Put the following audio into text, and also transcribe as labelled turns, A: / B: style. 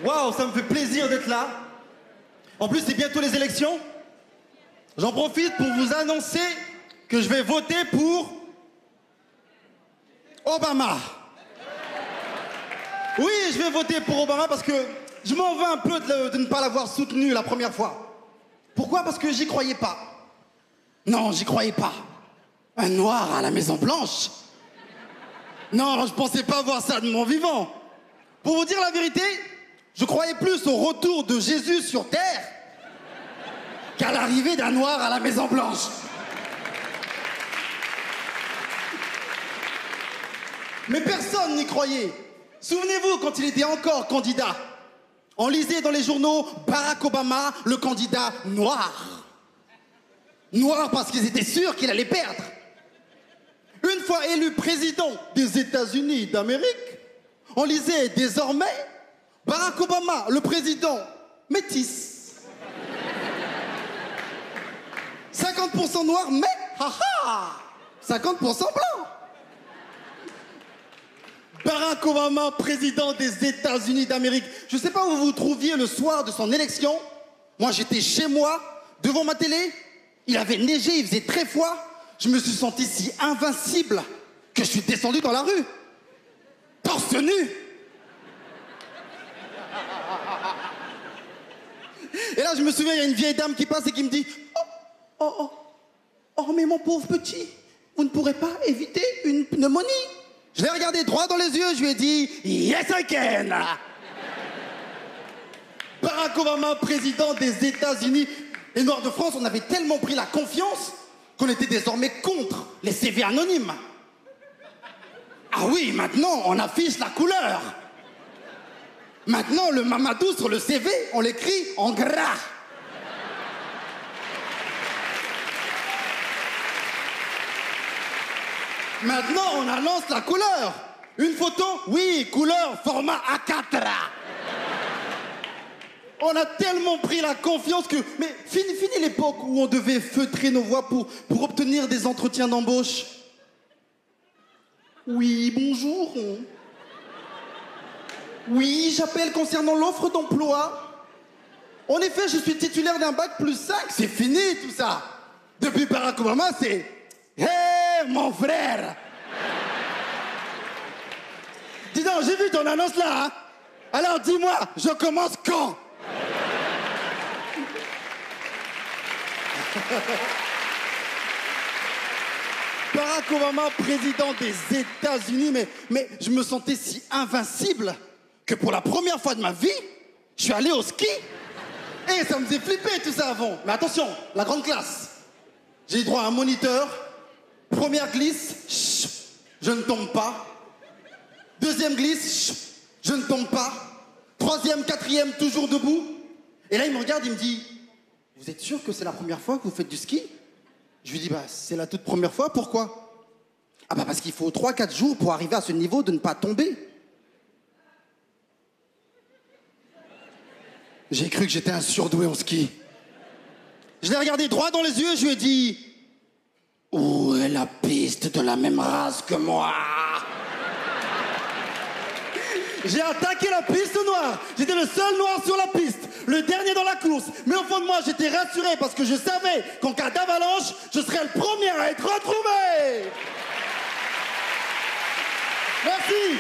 A: Waouh, ça me fait plaisir d'être là. En plus, c'est bientôt les élections. J'en profite pour vous annoncer que je vais voter pour Obama. Oui, je vais voter pour Obama parce que je m'en veux un peu de ne pas l'avoir soutenu la première fois. Pourquoi? Parce que j'y croyais pas. Non, j'y croyais pas. Un noir à la Maison Blanche? Non, je pensais pas voir ça de mon vivant. Pour vous dire la vérité, je croyais plus au retour de Jésus sur terre qu'à l'arrivée d'un noir à la Maison Blanche. Mais personne n'y croyait. Souvenez-vous, quand il était encore candidat, on lisait dans les journaux Barack Obama, le candidat noir. Noir parce qu'ils étaient sûrs qu'il allait perdre. Une fois élu président des États-Unis d'Amérique, on lisait désormais Barack Obama, le président métis. 50% noir, mais haha, 50% blanc. Barack Obama, président des États-Unis d'Amérique. Je ne sais pas où vous vous trouviez le soir de son élection. Moi, j'étais chez moi, devant ma télé. Il avait neigé, il faisait très froid. Je me suis senti si invincible que je suis descendu dans la rue. Torse nu. Et là, je me souviens, il y a une vieille dame qui passe et qui me dit « Oh, mais mon pauvre petit, vous ne pourrez pas éviter une pneumonie ?» Je l'ai regardé droit dans les yeux, je lui ai dit « Yes, I can !» Barack Obama, président des États-Unis. Les Noirs de France, on avait tellement pris la confiance qu'on était désormais contre les CV anonymes. Ah oui, maintenant, on affiche la couleur. Maintenant, le Mamadou sur le CV, on l'écrit en gras. Maintenant, on annonce la couleur. Une photo, oui, couleur, format A4. On a tellement pris la confiance que... Mais fini l'époque où on devait feutrer nos voix pour obtenir des entretiens d'embauche. Oui, bonjour. Oui, j'appelle concernant l'offre d'emploi. En effet, je suis titulaire d'un bac plus 5. C'est fini tout ça. Depuis Barack Obama, c'est... Hé, mon frère! Dis donc, j'ai vu ton annonce là, hein? Alors dis-moi, je commence quand? Barack Obama, président des États-Unis, mais je me sentais si invincible que pour la première fois de ma vie, je suis allé au ski. Et ça me faisait flipper tout ça avant. Mais attention, la grande classe. J'ai eu droit à un moniteur. Première glisse, chut, je ne tombe pas. Deuxième glisse, chut, je ne tombe pas. Troisième, quatrième, toujours debout. Et là, il me regarde, il me dit « Vous êtes sûr que c'est la première fois que vous faites du ski ?» Je lui dis « Bah, c'est la toute première fois, pourquoi ?» « Ah bah parce qu'il faut 3-4 jours pour arriver à ce niveau de ne pas tomber. » J'ai cru que j'étais un surdoué en ski. Je l'ai regardé droit dans les yeux et je lui ai dit « Où est la piste de la même race que moi ?» J'ai attaqué la piste noire. J'étais le seul noir sur la piste, le dernier dans la course. Mais au fond de moi, j'étais rassuré parce que je savais qu'en cas d'avalanche, je serais le premier à être retrouvé. Merci.